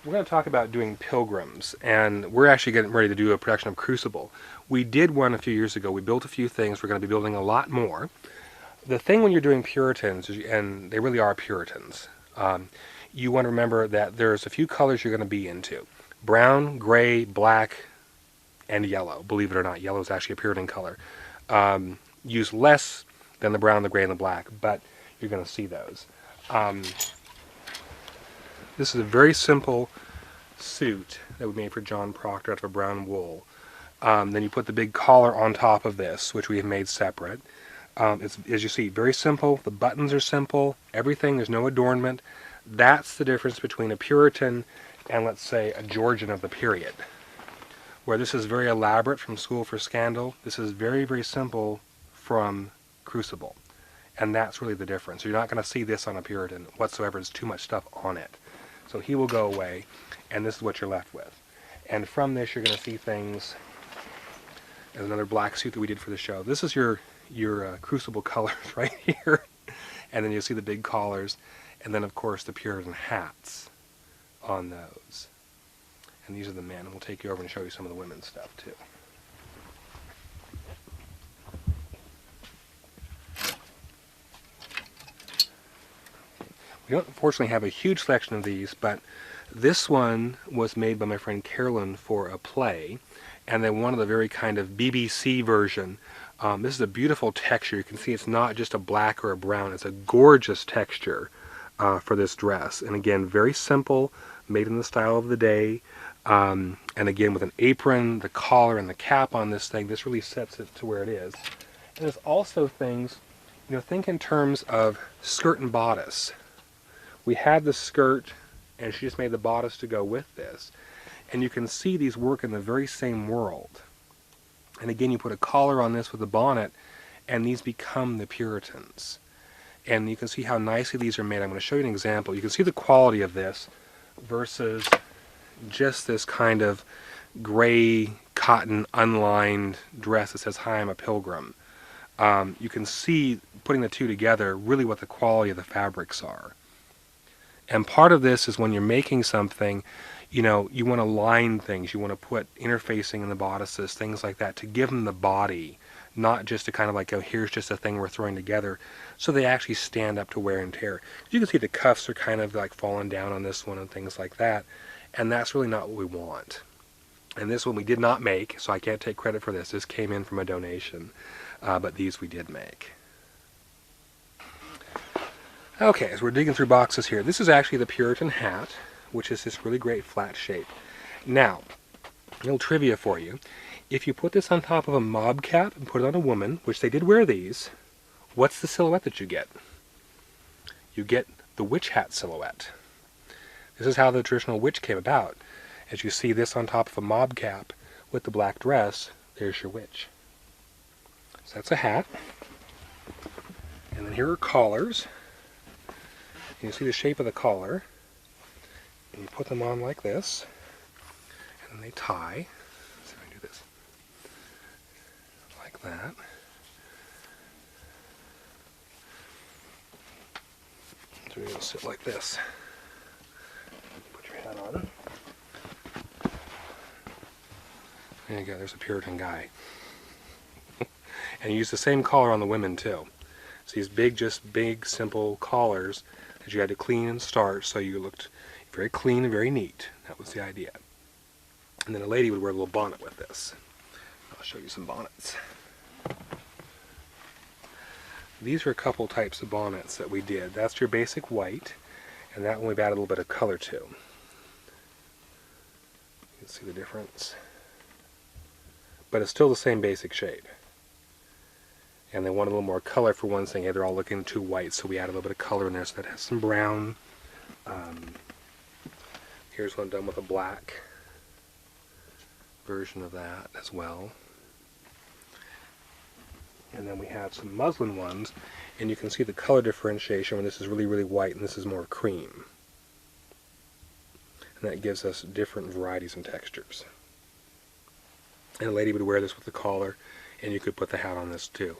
we're going to talk about doing Pilgrims, and we're actually getting ready to do a production of Crucible. We did one a few years ago. We built a few things. We're going to be building a lot more. The thing when you're doing Puritans, and they really are Puritans, you want to remember that there's a few colors you're going to be into. Brown, gray, black, and yellow. Believe it or not, yellow is actually a Puritan color. Use less than the brown, the gray, and the black, but you're going to see those. This is a very simple suit that we made for John Proctor out of a brown wool. Then you put the big collar on top of this, which we have made separate. It's, as you see, very simple. The buttons are simple. Everything, there's no adornment. That's the difference between a Puritan and, let's say, a Georgian of the period. Where this is very elaborate from School for Scandal, this is very, very simple from Crucible. And that's really the difference. You're not going to see this on a Puritan whatsoever. There's too much stuff on it. So he will go away, and this is what you're left with. And from this, you're going to see things. There's another black suit that we did for the show. This is your Crucible colors right here. And then you'll see the big collars. And then, of course, the Puritan hats on those. And these are the men. And we'll take you over and show you some of the women's stuff, too. We don't unfortunately have a huge selection of these, but this one was made by my friend Carolyn for a play, and then one of the very kind of BBC version. This is a beautiful texture. You can see it's not just a black or a brown. It's a gorgeous texture for this dress. And again, very simple, made in the style of the day. And again, with an apron, the collar, and the cap on this thing, this really sets it to where it is. And there's also things, think in terms of skirt and bodice. We had the skirt, and she just made the bodice to go with this. And you can see these work in the very same world. And again, you put a collar on this with a bonnet, and these become the Puritans. And you can see how nicely these are made. I'm going to show you an example. You can see the quality of this versus just this kind of gray cotton unlined dress that says, "Hi, I'm a Pilgrim." You can see, putting the two together, really what the quality of the fabrics are. And part of this is when you're making something, you want to line things. You want to put interfacing in the bodices, things like that, to give them the body, not just to kind of like, oh, here's just a thing we're throwing together, so they actually stand up to wear and tear. You can see the cuffs are kind of like falling down on this one and things like that, and that's really not what we want. And this one we did not make, so I can't take credit for this. This came in from a donation, but these we did make. Okay, as we're digging through boxes here, this is actually the Puritan hat, which is this really great flat shape. Now, a little trivia for you. If you put this on top of a mob cap and put it on a woman, which they did wear these, what's the silhouette that you get? You get the witch hat silhouette. This is how the traditional witch came about. As you see this on top of a mob cap with the black dress, there's your witch. So that's a hat. And then here are collars. You see the shape of the collar, and you put them on like this, and then they tie. Let's see if I can do this. Like that. So you're going to sit like this. Put your hat on. There you go, there's a Puritan guy. And you use the same collar on the women too. So these big, simple collars that you had to clean and starch, so you looked very clean and very neat. That was the idea. And then a lady would wear a little bonnet with this. I'll show you some bonnets. These are a couple types of bonnets that we did. That's your basic white, and that one we've added a little bit of color to. You can see the difference. But it's still the same basic shape. And they want a little more color for one thing. Hey, they're all looking too white, so we add a little bit of color in there so that it has some brown. Here's one done with a black version of that as well. And then we have some muslin ones, and you can see the color differentiation when this is really, really white and this is more cream. And that gives us different varieties and textures. And a lady would wear this with the collar, and you could put the hat on this too.